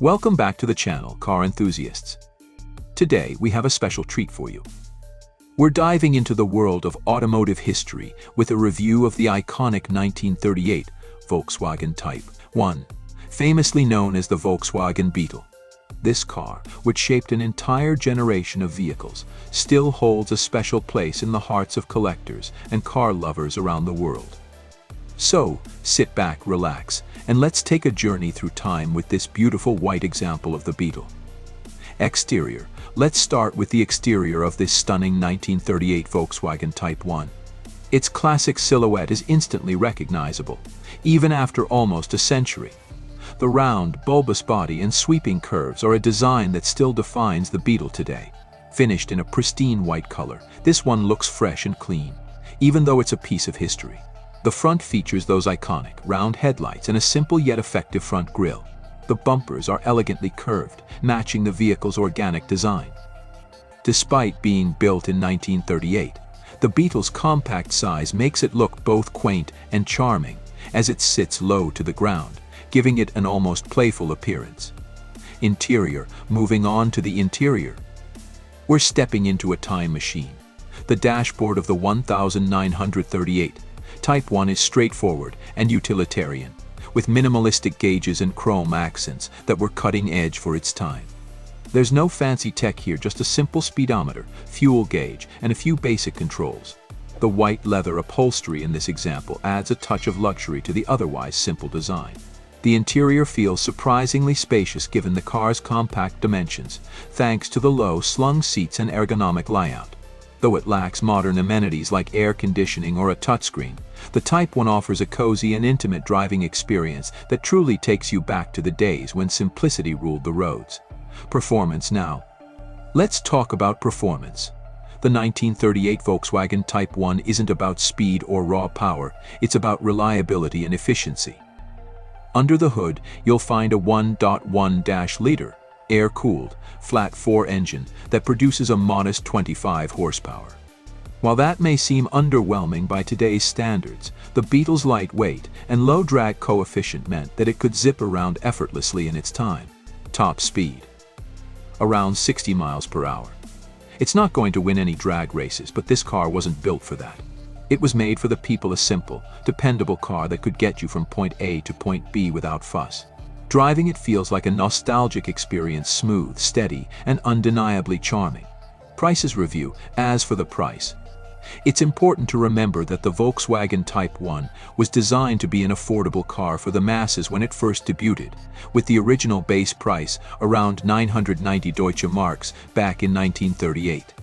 Welcome back to the channel, car enthusiasts. Today we have a special treat for you. We're diving into the world of automotive history with a review of the iconic 1938 Volkswagen Type 1, famously known as the Volkswagen Beetle. This car, which shaped an entire generation of vehicles, still holds a special place in the hearts of collectors and car lovers around the world. So, sit back, relax, and let's take a journey through time with this beautiful white example of the Beetle. Exterior. Let's start with the exterior of this stunning 1938 Volkswagen Type 1. Its classic silhouette is instantly recognizable, even after almost a century. The round, bulbous body and sweeping curves are a design that still defines the Beetle today. Finished in a pristine white color, this one looks fresh and clean, even though it's a piece of history. The front features those iconic, round headlights and a simple yet effective front grille. The bumpers are elegantly curved, matching the vehicle's organic design. Despite being built in 1938, the Beetle's compact size makes it look both quaint and charming, as it sits low to the ground, giving it an almost playful appearance. Interior. Moving on to the interior. We're stepping into a time machine. The dashboard of the 1938 Type 1 is straightforward and utilitarian, with minimalistic gauges and chrome accents that were cutting edge for its time. There's no fancy tech here, just a simple speedometer, fuel gauge, and a few basic controls. The white leather upholstery in this example adds a touch of luxury to the otherwise simple design. The interior feels surprisingly spacious given the car's compact dimensions, thanks to the low-slung seats and ergonomic layout. Though it lacks modern amenities like air conditioning or a touchscreen, the Type 1 offers a cozy and intimate driving experience that truly takes you back to the days when simplicity ruled the roads. Performance now. Let's talk about performance. The 1938 Volkswagen Type 1 isn't about speed or raw power, it's about reliability and efficiency. Under the hood, you'll find a 1.1-liter air-cooled, flat-4 engine that produces a modest 25 horsepower. While that may seem underwhelming by today's standards, the Beetle's lightweight and low drag coefficient meant that it could zip around effortlessly in its time. Top speed. Around 60 miles per hour. It's not going to win any drag races, but this car wasn't built for that. It was made for the people, a simple, dependable car that could get you from point A to point B without fuss. Driving it feels like a nostalgic experience, smooth, steady, and undeniably charming. Prices review. As for the price, it's important to remember that the Volkswagen Type 1 was designed to be an affordable car for the masses when it first debuted, with the original base price around 990 Deutsche Marks back in 1938.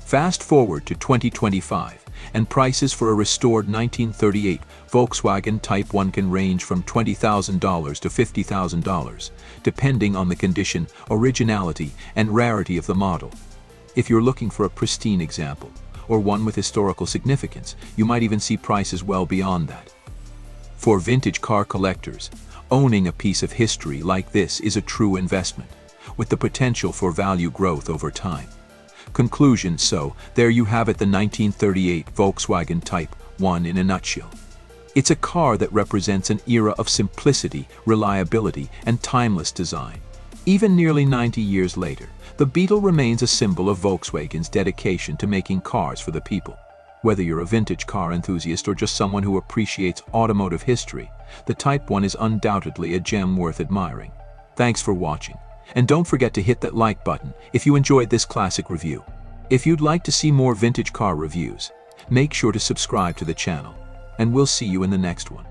Fast forward to 2025, and prices for a restored 1938 Volkswagen Type 1 can range from $20,000 to $50,000, depending on the condition, originality, and rarity of the model. If you're looking for a pristine example, or one with historical significance, you might even see prices well beyond that. For vintage car collectors, owning a piece of history like this is a true investment, with the potential for value growth over time. Conclusion. So, there you have it, the 1938 Volkswagen Type 1 in a nutshell. It's a car that represents an era of simplicity, reliability, and timeless design. Even nearly 90 years later, the Beetle remains a symbol of Volkswagen's dedication to making cars for the people. Whether you're a vintage car enthusiast or just someone who appreciates automotive history, the Type 1 is undoubtedly a gem worth admiring. Thanks for watching. And don't forget to hit that like button if you enjoyed this classic review. If you'd like to see more vintage car reviews, make sure to subscribe to the channel, and we'll see you in the next one.